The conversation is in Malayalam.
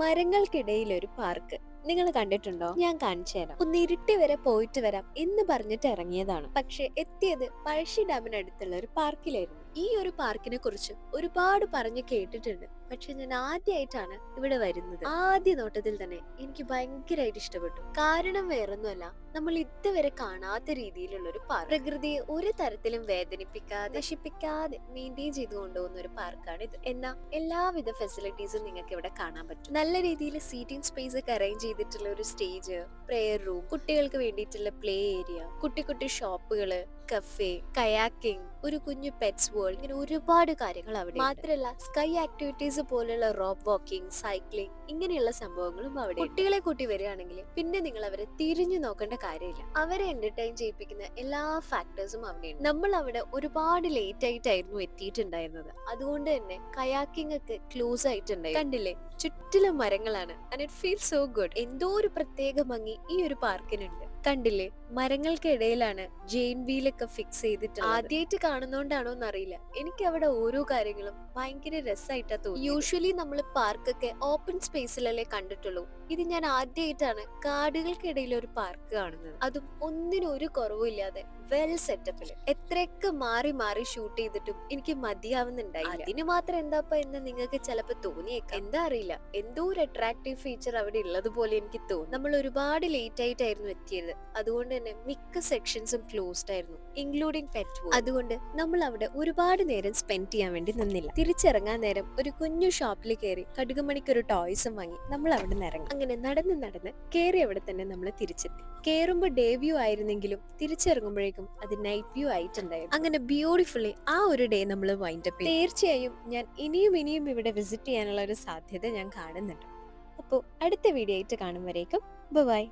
മരങ്ങൾക്കിടയിൽ ഒരു പാർക്ക് നിങ്ങൾ കണ്ടിട്ടുണ്ടോ? ഞാൻ കാണിച്ചു തരാം. ഒന്ന് ഇരുട്ടി വരെ പോയിട്ട് വരാം എന്ന് പറഞ്ഞിട്ട് ഇറങ്ങിയതാണ്. പക്ഷെ എത്തിയത് പഴശ്ശി ഡാമിനടുത്തുള്ള ഒരു പാർക്കിലായിരുന്നു. ഈ ഒരു പാർക്കിനെ കുറിച്ച് ഒരുപാട് പറഞ്ഞു കേട്ടിട്ടുണ്ട്. പക്ഷെ ഞാൻ ആദ്യമായിട്ടാണ് ഇവിടെ വരുന്നത്. ആദ്യ നോട്ടത്തിൽ തന്നെ എനിക്ക് ഭയങ്കരമായിട്ട് ഇഷ്ടപ്പെട്ടു. കാരണം വേറൊന്നുമല്ല, നമ്മൾ ഇതുവരെ കാണാത്ത രീതിയിലുള്ള ഒരു പാർക്ക്. പ്രകൃതിയെ ഒരു തരത്തിലും വേദനിപ്പിക്കാതെ നശിപ്പിക്കാതെ മെയിൻറ്റെയിൻ ചെയ്തു കൊണ്ടുപോകുന്ന ഒരു പാർക്കാണ് ഇത്. എന്നാൽ എല്ലാവിധ ഫെസിലിറ്റീസും നിങ്ങൾക്ക് ഇവിടെ കാണാൻ പറ്റും. നല്ല രീതിയിൽ സീറ്റിംഗ് സ്പേസ് ഒക്കെ അറേഞ്ച് ചെയ്തിട്ടുള്ള ഒരു സ്റ്റേജ്, പ്രെയർ റൂം, കുട്ടികൾക്ക് വേണ്ടിയിട്ടുള്ള പ്ലേ ഏരിയ, കുട്ടി കുട്ടി ഷോപ്പുകള്, കഫേ, കയാക്കിംഗ്, ഒരു കുഞ്ഞു പെറ്റ്സ് വേൾഡ്, ഇങ്ങനെ ഒരുപാട് കാര്യങ്ങൾ അവിടെ. മാത്രമല്ല സ്കൈ ആക്ടിവിറ്റീസ് പോലുള്ള റോപ്പ് വാക്കിംഗ്, സൈക്ലിംഗ്, ഇങ്ങനെയുള്ള സംഭവങ്ങളും അവിടെ. കുട്ടികളെ കൂട്ടി വരികയാണെങ്കിൽ പിന്നെ നിങ്ങൾ അവരെ തിരിഞ്ഞു നോക്കേണ്ട കാര്യമില്ല. അവരെ എന്റർടൈൻ ചെയ്യിപ്പിക്കുന്ന എല്ലാ ഫാക്ടേഴ്സും അവിടെയുണ്ട്. നമ്മൾ അവിടെ ഒരുപാട് ലേറ്റ് ആയിട്ടായിരുന്നു എത്തിയിട്ടുണ്ടായിരുന്നത്. അതുകൊണ്ട് തന്നെ കയാക്കിംഗ് ഒക്കെ ക്ലോസ് ആയിട്ടുണ്ടായി. കണ്ടില്ലേ, ചുറ്റിലും മരങ്ങളാണ്. And it feel so good. എന്തോ ഒരു പ്രത്യേക ഭംഗി ഈ ഒരു പാർക്കിനുണ്ട്. കണ്ടില്ലേ, മരങ്ങൾക്കിടയിലാണ് ജെയിൻ വീലൊക്കെ ഫിക്സ് ചെയ്തിട്ടുള്ളത്. ആദ്യമായിട്ട് കാണുന്നോണ്ടാണോ എന്നറിയില്ല, എനിക്ക് അവിടെ ഓരോ കാര്യങ്ങളും ഭയങ്കര രസമായിട്ടാ തോന്നി. യൂഷ്വലി നമ്മൾ പാർക്കൊക്കെ ഓപ്പൺ സ്പേസിലല്ലേ കണ്ടിട്ടുള്ളൂ. ഇത് ഞാൻ ആദ്യമായിട്ടാണ് കാടുകൾക്കിടയിൽ ഒരു പാർക്ക് കാണുന്നത്. അതും ഒന്നിനും ഒരു കുറവില്ലാതെ വെൽ സെറ്റപ്പില്. എത്രയൊക്കെ മാറി മാറി ഷൂട്ട് ചെയ്തിട്ടും എനിക്ക് മതിയാവുന്നുണ്ടായില്ല. അതിന് മാത്രം എന്താപ്പ എന്ന് നിങ്ങൾക്ക് ചിലപ്പോ തോന്നിയേക്കാം. എന്താ അറിയില്ല, എന്തോ ഒരു അട്രാക്റ്റീവ് ഫീച്ചർ അവിടെ ഉള്ളതുപോലെ എനിക്ക് തോന്നി. നമ്മൾ ഒരുപാട് ലേറ്റ് ആയിട്ടായിരുന്നു എത്തിയത്. അതുകൊണ്ട് തന്നെ മിക്ക സെക്ഷൻസും ക്ലോസ്ഡ് ആയിരുന്നു, ഇൻക്ലൂഡിംഗ് പെറ്റ് വേൾഡ്. അതുകൊണ്ട് നമ്മൾ അവിടെ ഒരുപാട് നേരം സ്പെൻഡ് ചെയ്യാൻ വേണ്ടി നിന്നില്ല. തിരിച്ചിറങ്ങാൻ നേരം ഒരു കുഞ്ഞു ഷോപ്പിൽ കയറി കടുകുമണിക്ക് ഒരു ടോയ്സും വാങ്ങി നമ്മൾ അവിടെ നിന്ന് ഇറങ്ങി. അങ്ങനെ നടന്ന് നടന്ന് കയറി അവിടെ തന്നെ നമ്മൾ തിരിച്ചെത്തി. കയറുമ്പോൾ ഡേ വ്യൂ ആയിരുന്നെങ്കിലും തിരിച്ചിറങ്ങുമ്പോഴേക്കും അത് നൈറ്റ് വ്യൂ ആയിട്ടുണ്ടായിരുന്നു. അങ്ങനെ ബ്യൂട്ടിഫുള്ളി ആ ഒരു ഡേ നമ്മൾ വൈൻഡ് അപ്പ് ചെയ്തു. തീർച്ചയായും ഞാൻ ഇനിയും ഇവിടെ വിസിറ്റ് ചെയ്യാനുള്ള ഒരു സാധ്യത ഞാൻ കാണുന്നുണ്ട്. അപ്പോൾ അടുത്ത വീഡിയോ ആയിട്ട് കാണും വരേക്കും ബൈ.